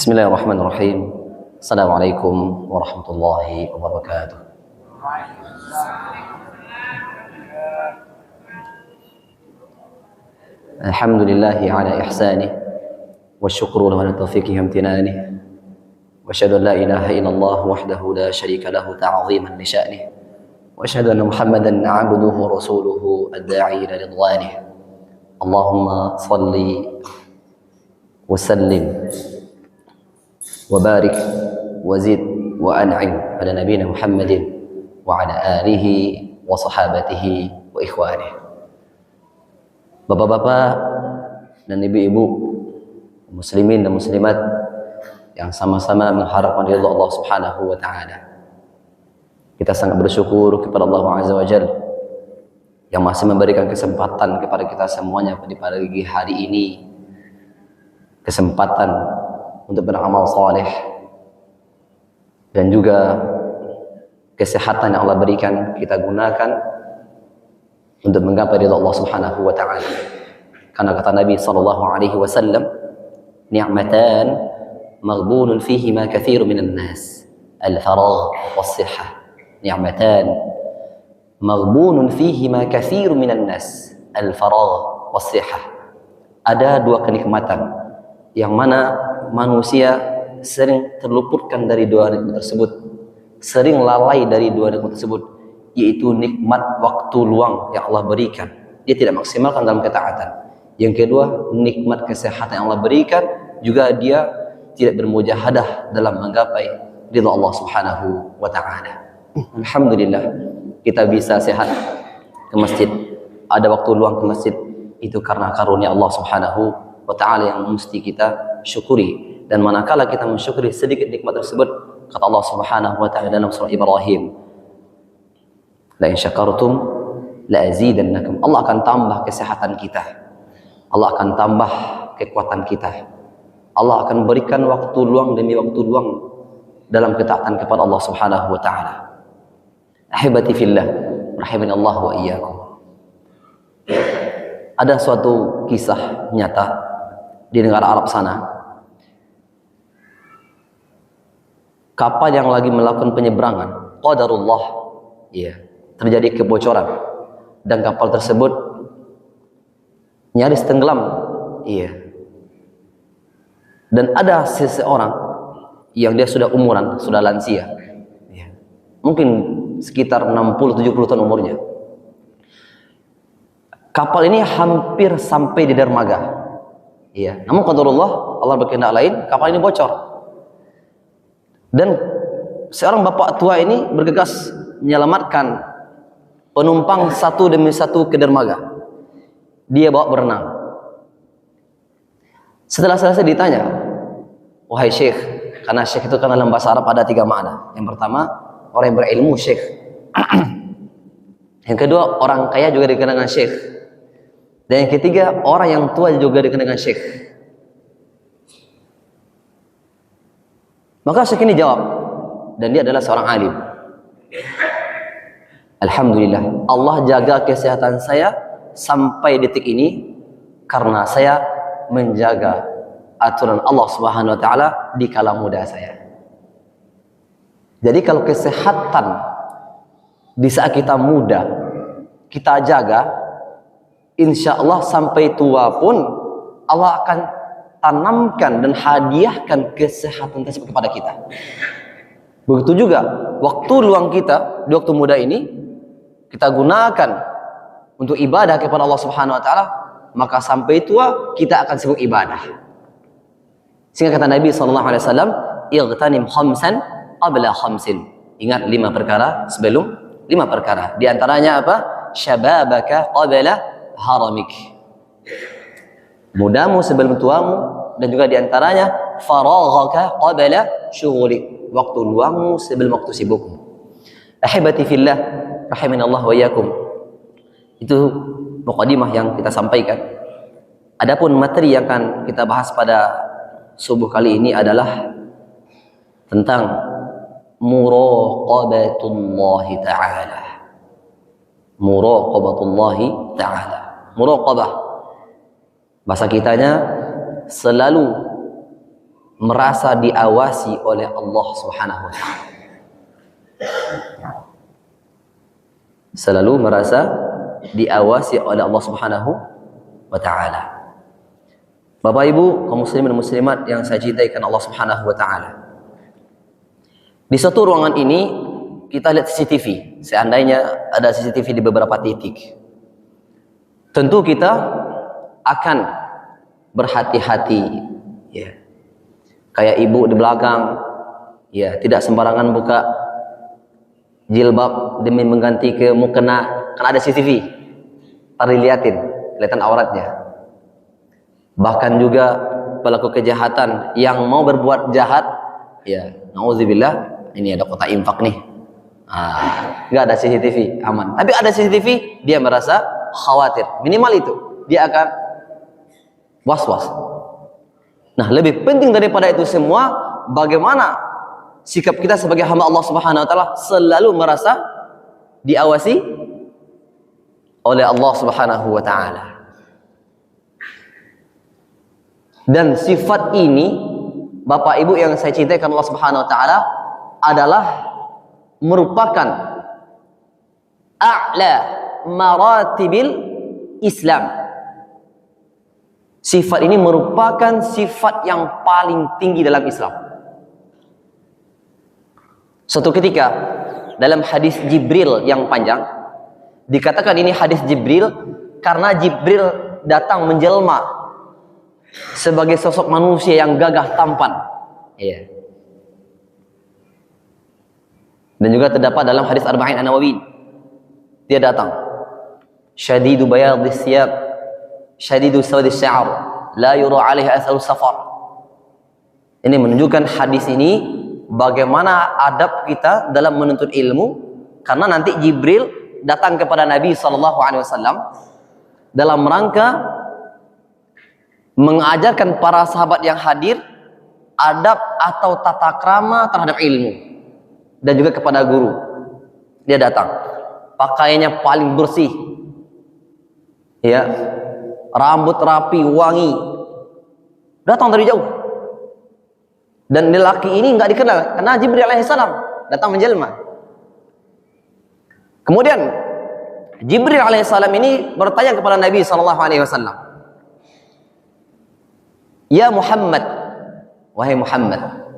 Bismillahirrahmanirrahim. Assalamualaikum warahmatullahi wabarakatuh. Alhamdulillahi ala ihsanih wa syukru lahu ala taufiqihi wa amtinanih wa asyhadu an la ilaha illallah wahdahu la syarika lahu ta'ziman li sya'nih wa asyhadu anna Muhammadan 'abduhu wa rasuluhu ad-da'i ila ridwanih. Allahumma shalli wa sallim wa barik wa zid wa an'im ala nabiyina Muhammadin wa ala alihi wa sahabatihi wa ikhwanihi. Bapak-bapak dan ibu-ibu, muslimin dan muslimat yang sama-sama mengharapkan ridha Allah Subhanahu wa taala. Kita sangat bersyukur kepada Allah Azza wa Jalla yang masih memberikan kesempatan kepada kita semuanya pada pagi hari ini, kesempatan untuk beramal saleh dan juga kesehatan yang Allah berikan kita gunakan untuk menggapai ridha Allah Subhanahu wa taala. Karena kata Nabi sallallahu alaihi wasallam, ni'matan maghbunun fihima katsirun minan nas, al-faragh was-sihah. Ni'matan maghbunun fihima katsirun minan nas, al-faragh was-sihah. Ada dua kenikmatan yang mana manusia sering terluputkan dari dua nikmat tersebut, sering lalai dari dua nikmat tersebut, yaitu nikmat waktu luang yang Allah berikan, dia tidak maksimalkan dalam ketaatan. Yang kedua, nikmat kesehatan yang Allah berikan, juga dia tidak bermujahadah dalam menggapai ridha Allah Subhanahu wa taala. Alhamdulillah kita bisa sehat ke masjid, ada waktu luang ke masjid, itu karena karunia Allah Subhanahu wa ta'ala yang mesti kita syukuri. Dan manakala kita mensyukuri sedikit nikmat tersebut, kata Allah Subhanahu wa ta'ala dalam surah Ibrahim, la in syakartum la azidannakum. Allah akan tambah kesehatan kita, Allah akan tambah kekuatan kita, Allah akan berikan waktu luang demi waktu luang dalam ketaatan kepada Allah Subhanahu wa ta'ala. Ahibati fillah, rahimani Allah wa iyyakum. Ada suatu kisah nyata di negara Arab sana. Kapal yang lagi melakukan penyeberangan, qadarullah, terjadi kebocoran dan kapal tersebut nyaris tenggelam. Dan ada seseorang yang dia sudah umuran, sudah lansia, mungkin sekitar 60-70 tahun umurnya. Kapal ini hampir sampai di dermaga. Namun qadarullah, Allah berkehendak lain, kapal ini bocor. Dan seorang bapak tua ini bergegas menyelamatkan penumpang satu demi satu ke dermaga. Dia bawa berenang. Setelah selesai ditanya, wahai syekh, karena syekh itu kan dalam bahasa Arab ada tiga makna. Yang pertama, orang yang berilmu, syekh. Yang kedua, orang kaya juga dikenal dengan syekh. Dan yang ketiga, orang yang tua juga dikenal dengan syekh. Maka syekh ini jawab, dan dia adalah seorang alim. Alhamdulillah, Allah jaga kesehatan saya sampai detik ini karena saya menjaga aturan Allah Subhanahu wa taala di kala muda saya. Jadi kalau kesehatan di saat kita muda kita jaga, insya Allah sampai tua pun Allah akan tanamkan dan hadiahkan kesehatan tersebut kepada kita. Begitu juga waktu luang kita di waktu muda ini kita gunakan untuk ibadah kepada Allah Subhanahu wa taala, maka sampai tua kita akan sibuk ibadah. Sehingga kata Nabi sallallahu alaihi wasallam, "Igtanim khamsan qabla khamsin." Ingat 5 perkara sebelum 5 perkara. Di antaranya apa? Syababaka qabla haramik. Mudamu sebelum tuamu, dan juga di antaranya faraghaka qabla syughlik. Waktu luangmu sebelum waktu sibukmu. Ahibati fillah, rahimanallah wa iyyakum. Itu muqaddimah yang kita sampaikan. Adapun materi yang akan kita bahas pada subuh kali ini adalah tentang muraqabatullahi ta'ala. Muraqabatullahi ta'ala. Muraqabah, bahasa kitanya selalu merasa diawasi oleh Allah Subhanahu wa taala. Selalu merasa diawasi oleh Allah Subhanahu wa taala. Bapak Ibu kaum muslimin dan muslimat yang saya cintai karena Allah Subhanahu wa taala. Di satu ruangan ini kita lihat CCTV. Seandainya ada CCTV di beberapa titik, tentu kita akan berhati-hati, ya. Kayak ibu di belakang, ya, tidak sembarangan buka jilbab demi mengganti ke mukena, kan ada CCTV, ntar dilihatin, kelihatan auratnya. Bahkan juga pelaku kejahatan yang mau berbuat jahat, ya, nauzubillah, ini ada kotak infak nih, nggak ada CCTV, aman. Tapi ada CCTV, dia merasa khawatir, minimal itu, dia akan was-was. Nah, lebih penting daripada itu semua, bagaimana sikap kita sebagai hamba Allah Subhanahu wa taala selalu merasa diawasi oleh Allah Subhanahu wa taala. Dan sifat ini, Bapak Ibu yang saya cintai karena Allah Subhanahu wa taala, adalah merupakan a'la maratibil Islam. Sifat ini merupakan sifat yang paling tinggi dalam Islam. Suatu ketika dalam hadis Jibril yang panjang, dikatakan ini hadis Jibril karena Jibril datang menjelma sebagai sosok manusia yang gagah tampan, ya. Dan juga terdapat dalam hadis Arba'in An-Nawawi, dia datang syadidu bayadis siyab syadidu sawadis sya'ar la yura alaihi atharu safar. Ini menunjukkan hadis ini bagaimana adab kita dalam menuntut ilmu, karena nanti Jibril datang kepada Nabi SAW dalam rangka mengajarkan para sahabat yang hadir adab atau tata krama terhadap ilmu, dan juga kepada guru. Dia datang, pakaiannya paling bersih, ya, rambut rapi, wangi, datang dari jauh. Dan lelaki ini nggak dikenal karena Jibril alaihissalam datang menjelma. Kemudian Jibril alaihissalam ini bertanya kepada Nabi SAW, ya Muhammad, wahai Muhammad.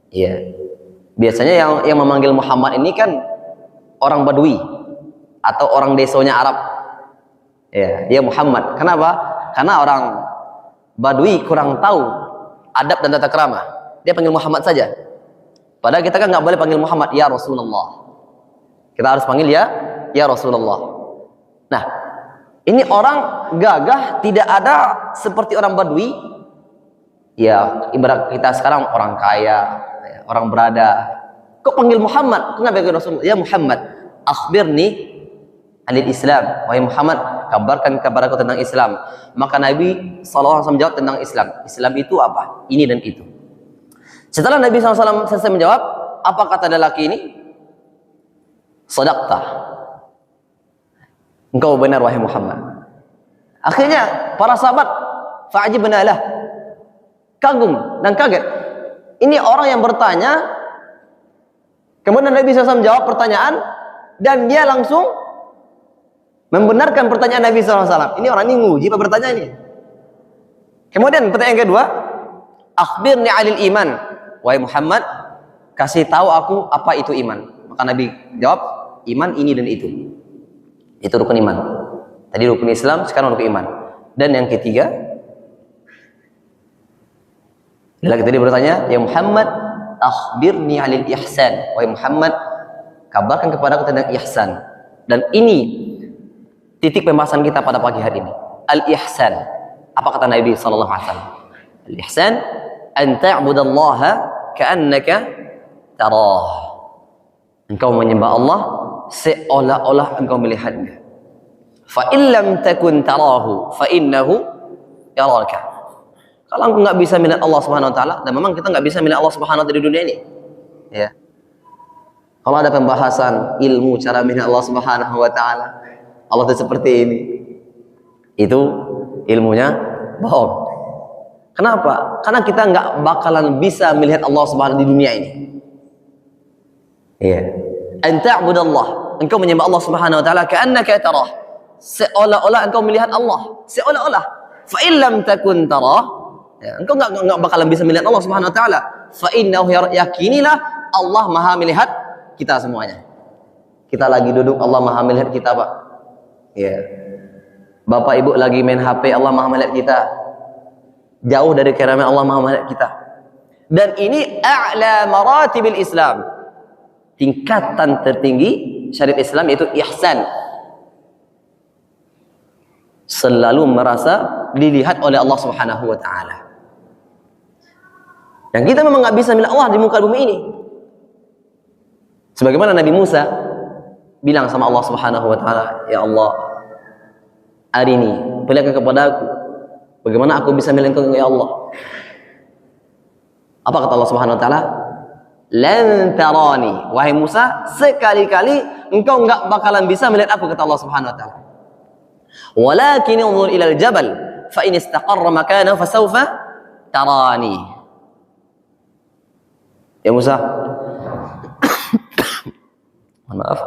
Ya, biasanya yang memanggil Muhammad ini kan orang Badui atau orang desanya Arab. Ya Muhammad. Kenapa? Karena orang Badui kurang tahu adab dan tata krama. Dia panggil Muhammad saja. Padahal kita kan nggak boleh panggil Muhammad ya Rasulullah. Kita harus panggil ya Rasulullah. Nah, ini orang gagah, tidak ada seperti orang Badui. Ya, ibarat kita sekarang orang kaya, orang berada. Kok panggil Muhammad? Kenapa panggil Rasulullah? Ya Muhammad, akhbirni anil Islam. Wahai Muhammad, kabarkan kepada aku tentang Islam. Maka Nabi SAW menjawab tentang Islam. Islam itu apa? Ini dan itu. Setelah Nabi SAW selesai menjawab, apa kata lelaki ini? Shadaqta. Engkau benar wahai Muhammad. Akhirnya para sahabat fa'ajibna lah, kagum dan kaget. Ini orang yang bertanya, kemudian Nabi SAW menjawab pertanyaan, dan dia langsung membenarkan pertanyaan Nabi SAW. Ini orang ini nguji apa bertanya ini. Kemudian pertanyaan kedua, akhbirni alil iman. Wahai Muhammad, kasih tahu aku apa itu iman. Maka Nabi jawab, iman ini dan itu. Itu rukun iman. Tadi rukun Islam, sekarang rukun iman. Dan yang ketiga, lagi tadi bertanya, ya Muhammad, akhbirni alil ihsan. Wahai Muhammad, kabarkan kepada aku tentang ihsan. Dan ini titik pembahasan kita pada pagi hari ini. Al-ihsan. Apa kata Nabi sallallahu alaihi wasallam? Al-ihsan an ta'budallaha ka'annaka tarah. Engkau menyembah Allah seolah-olah engkau melihatnya. Fa in lam takun tarahu fa innahu yaraka. Kalau engkau nggak bisa melihat Allah Subhanahu wa taala, dan memang kita nggak bisa melihat Allah Subhanahu wa taala di dunia ini. Ya. Kalau ada pembahasan ilmu cara melihat Allah Subhanahu wa taala, Allah itu seperti ini, itu ilmunya bohong. Kenapa? Karena kita nggak bakalan bisa melihat Allah Subhanahu di dunia ini. Iya. An ta'budallah, engkau menyembah Allah Subhanahu wa taala ka'annaka tarah. Seolah-olah engkau melihat Allah, seolah-olah. Fa in lam takun tarah, ya, engkau nggak bakalan bisa melihat Allah Subhanahu wa taala. Fa innahu yakinilah Allah Maha melihat kita semuanya. Kita lagi duduk, Allah Maha melihat kita, Pak. Ya. Bapak Ibu lagi main HP, Allah Maha melihat kita. Jauh dari keramat, Allah Maha melihat kita. Dan ini a'la maratibil Islam. Tingkatan tertinggi syariat Islam yaitu ihsan. Selalu merasa dilihat oleh Allah Subhanahu wa taala. Yang kita memang nggak bisa melihat Allah di muka bumi ini. Sebagaimana Nabi Musa bilang sama Allah Subhanahu wa taala, "Ya Allah, arini, perlihatkan kepada aku bagaimana aku bisa melihat Engkau ya Allah." Apa kata Allah Subhanahu wa taala? "Lan tarani." Wahai Musa, sekali-kali engkau enggak bakalan bisa melihat aku, kata Allah Subhanahu wa taala. "Walakin unzur ila al-jabal fa in istaqarra makanahu fasawfa tarani." Ya Musa, maaf.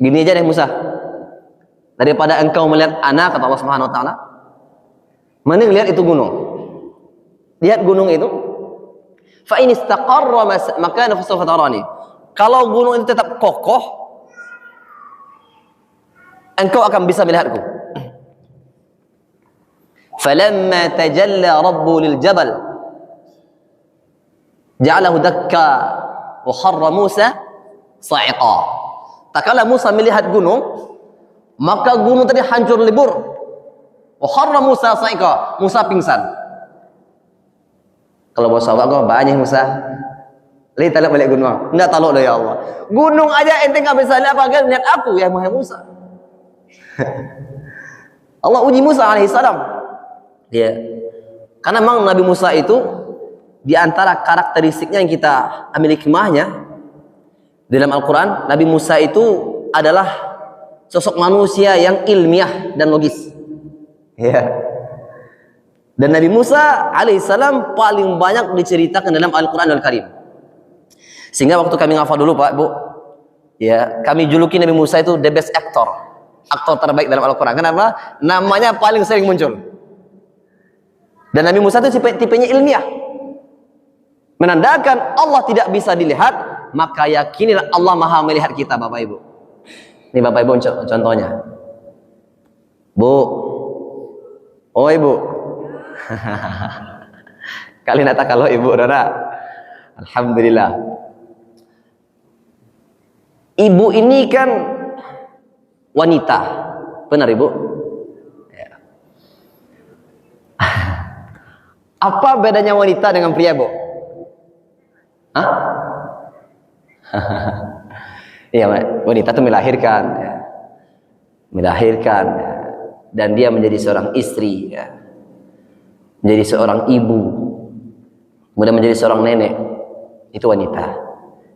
Gini aja deh Musa. Daripada engkau melihat anak, kata Allah Subhanahu wa taala, mending lihat itu gunung. Lihat gunung itu. Fa in istaqarra makanahu fasawfa tarani. Kalau gunung itu tetap kokoh, engkau akan bisa melihatku. Falamma tajalla rabbu lil jabal ja'alahu dakka wa kharra Musa sa'iqa. Tatkala Musa melihat gunung, maka gunung tadi hancur lebur. Wa kharra Musa sa'iqa. Musa pingsan. Kalau bahasa Arab banyak Musa. Lihat talak balik gunung. Enggak taluk dah ya Allah. Gunung aja ente enggak bisa lihat apa lihat aku ya Musa. Allah uji Musa alaihissalam. Ya. Karena memang Nabi Musa itu di antara karakteristiknya yang kita ambil hikmahnya dalam Al-Qur'an, Nabi Musa itu adalah sosok manusia yang ilmiah dan logis. Ya. Dan Nabi Musa alaihissalam paling banyak diceritakan dalam Al-Quran Al-Karim. Sehingga waktu kami ngafal dulu Pak, Bu, ya, kami juluki Nabi Musa itu the best actor. Aktor terbaik dalam Al-Quran. Kenapa? Namanya paling sering muncul. Dan Nabi Musa itu tipenya ilmiah. Menandakan Allah tidak bisa dilihat, maka yakinilah Allah Maha melihat kita, Bapak Ibu. Ini Bapak Ibu contohnya. Bu. Oh Ibu. Kali nak tak kalau Ibu Rara. Alhamdulillah. Ibu ini kan wanita. Benar Ibu? Ya. Apa bedanya wanita dengan pria, Bu? Hah? Iya, wanita itu melahirkan, ya. Melahirkan, ya. Dan dia menjadi seorang istri, ya. Menjadi seorang ibu, kemudian menjadi seorang nenek, itu wanita.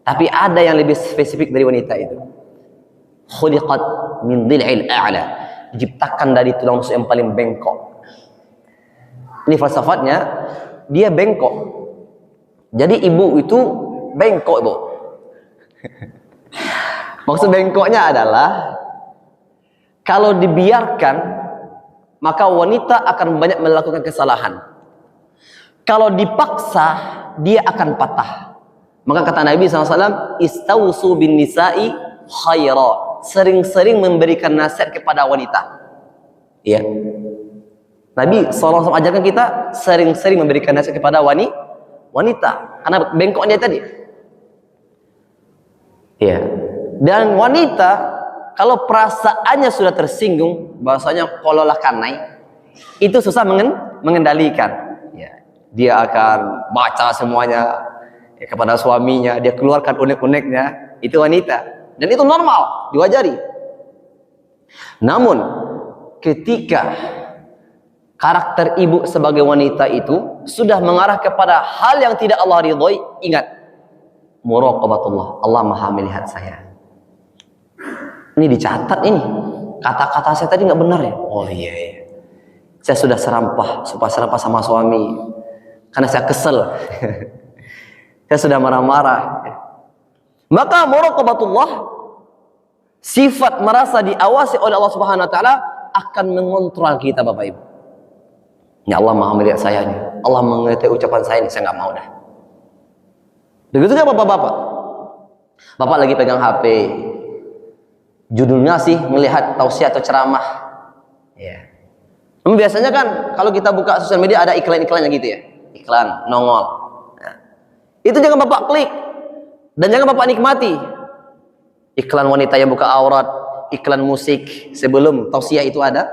Tapi ada yang lebih spesifik dari wanita itu. Khuliqat min dhil'il a'la, diciptakan dari tulang rusuk yang paling bengkok. Ini falsafatnya, dia bengkok. Jadi ibu itu bengkok, Ibu. Maksud bengkoknya adalah kalau dibiarkan maka wanita akan banyak melakukan kesalahan. Kalau dipaksa, dia akan patah. Maka kata Nabi SAW, istausu bin nisa'i khaira. Sering-sering memberikan nasihat kepada wanita. Ya. Nabi SAW ajarkan kita sering-sering memberikan nasihat kepada wanita. Karena bengkoknya tadi. Ya. Dan wanita kalau perasaannya sudah tersinggung, bahasanya kololah kanai, itu susah mengendalikan. Ya, dia akan baca semuanya ya, kepada suaminya, dia keluarkan unek-uneknya, itu wanita. Dan itu normal, diwajari. Namun, ketika karakter ibu sebagai wanita itu sudah mengarah kepada hal yang tidak Allah ridhoi, ingat, muraqabatullah, Allah Maha melihat saya. Ini dicatat ini. Kata-kata saya tadi nggak benar ya? Oh iya, iya. Saya sudah serapah sama suami karena saya kesel. Saya sudah marah-marah. Maka muraqabatullah, sifat merasa diawasi oleh Allah Subhanahu wa taala, akan mengontrol kita, Bapak Ibu. Ya Allah Maha melihat saya nih. Allah mengerti ucapan saya ini, saya nggak mau dah. Begitu juga Bapak-bapak. Bapak lagi pegang HP. Judulnya sih melihat tausiah atau ceramah. Ya. Namun biasanya kan kalau kita buka sosial media ada iklan-iklannya gitu ya. Iklan nongol. Nah, itu jangan Bapak klik. Dan jangan Bapak nikmati. Iklan wanita yang buka aurat, iklan musik sebelum tausiah itu ada.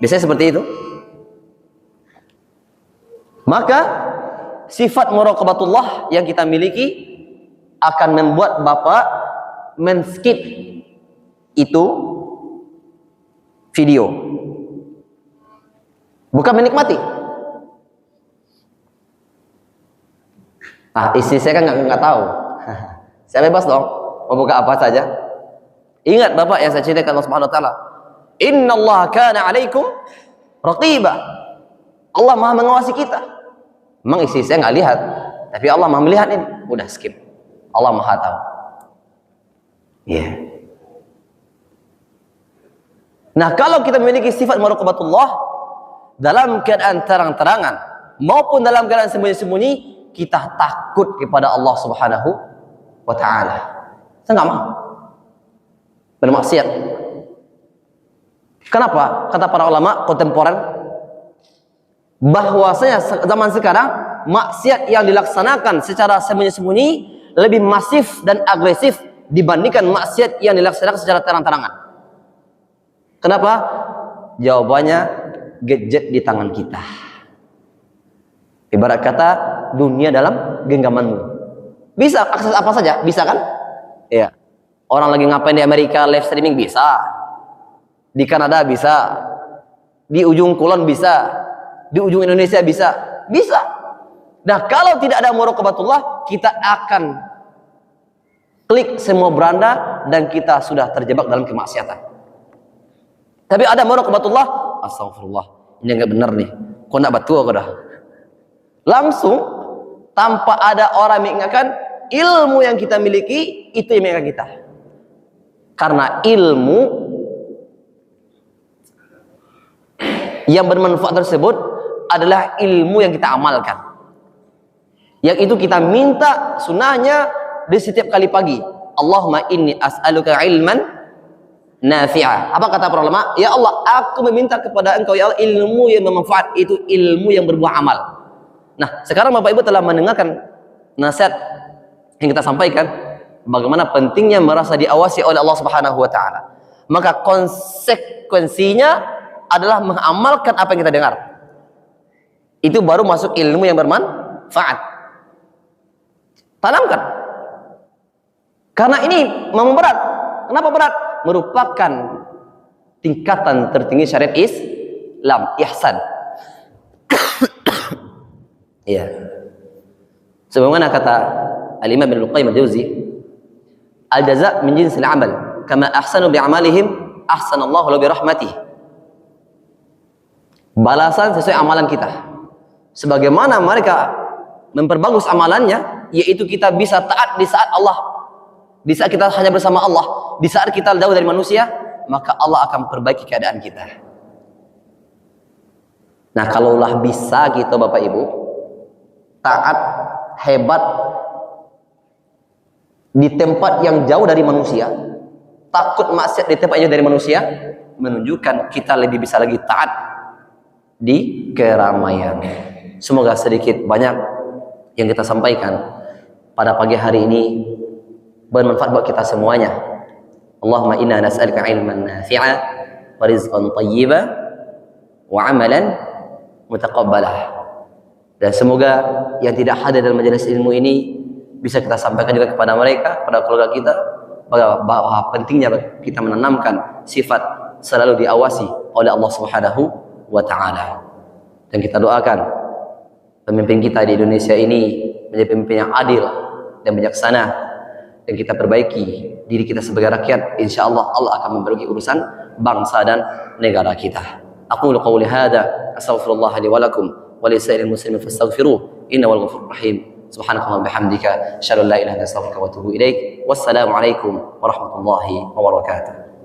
Biasanya seperti itu. Maka sifat muraqabatullah yang kita miliki akan membuat Bapak men-skip itu video. Bukan menikmati. Istri saya kan nggak tahu. Saya bebas dong, mau buka apa saja. Ingat Bapak yang saya ceritakan Allah Subhanahu wa taala. Innallaha kana 'alaikum raqiba. Allah Maha mengawasi kita. Memang istri saya nggak lihat, tapi Allah Maha melihat ini. Udah skip. Allah Maha tahu. Yeah. Nah, kalau kita memiliki sifat muraqabatullah dalam keadaan terang-terangan maupun dalam keadaan sembunyi-sembunyi, kita takut kepada Allah Subhanahu wa taala. Saya nggak mau bermaksiat. Kenapa? Kata para ulama kontemporer, bahwasanya zaman sekarang maksiat yang dilaksanakan secara sembunyi-sembunyi lebih masif dan agresif dibandingkan maksiat yang dilaksanakan secara terang-terangan. Kenapa? Jawabannya gadget di tangan kita. Ibarat kata dunia dalam genggamanmu. Bisa akses apa saja, bisa kan? Iya. Orang lagi ngapain di Amerika live streaming bisa. Di Kanada bisa. Di ujung kulon bisa. Di ujung Indonesia bisa. Bisa. Nah, kalau tidak ada muraqabatullah, kita akan klik semua beranda dan kita sudah terjebak dalam kemaksiatan. Tapi ada muraqabatullah, astagfirullah, ini enggak benar nih. Kok enggak betul kok dah. Langsung tanpa ada orang mengingatkan, ilmu yang kita miliki itu yang mengingatkan kita. Karena ilmu yang bermanfaat tersebut adalah ilmu yang kita amalkan. Yang itu kita minta sunnahnya di setiap kali pagi. Allahumma inni as'aluka ilman nafi'ah. Apa kata para ulama? Ya Allah, aku meminta kepada Engkau ya Allah ilmu yang bermanfaat, itu ilmu yang berbuah amal. Nah, sekarang Bapak Ibu telah mendengarkan nasihat yang kita sampaikan, bagaimana pentingnya merasa diawasi oleh Allah Subhanahu wa taala. Maka konsekuensinya adalah mengamalkan apa yang kita dengar. Itu baru masuk ilmu yang bermanfaat. Tanamkan. Karena ini memang berat. Kenapa berat? Merupakan tingkatan tertinggi syariat Islam, ihsan. Iya. Sebagaimana kata Al-Imam Ibnu Qayyim Al-Jauzi, al-jaza' min jinsil amal, kama ahsanu bi'amalihim ahsanallahu lahu bi rahmatih. Balasan sesuai amalan kita. Sebagaimana mereka memperbagus amalannya, yaitu kita bisa taat di saat Allah, di saat kita hanya bersama Allah, di saat kita jauh dari manusia, maka Allah akan perbaiki keadaan kita. Nah, kalaulah bisa gitu Bapak Ibu, taat, hebat di tempat yang jauh dari manusia, takut maksiat di tempat yang jauh dari manusia, menunjukkan kita lebih bisa lagi taat di keramaian. Semoga sedikit banyak yang kita sampaikan pada pagi hari ini bermanfaat buat kita semuanya. Allahumma inna nas'aluka ilman nafi'a wa rizqan thayyiba wa amalan mutaqabbalah. Dan semoga yang tidak hadir dalam majelis ilmu ini bisa kita sampaikan juga kepada mereka, pada keluarga kita, bahwa pentingnya kita menanamkan sifat selalu diawasi oleh Allah Subhanahu wa taala. Dan kita doakan pemimpin kita di Indonesia ini menjadi pemimpin yang adil dan bijaksana, dan kita perbaiki diri kita sebagai rakyat. Insyaallah Allah akan memperbaiki urusan bangsa dan negara kita. Aqulu qawli hadza astaghfirullah li wa lakum wa li sa'iril muslimin fastaghfiruh innahu wal ghafurur rahim. Subhanakallahumma bihamdika asyhadu an la ilaha illa anta astaghfiruka wa atubu ilaik. Wassalamu alaikum warahmatullahi wabarakatuh.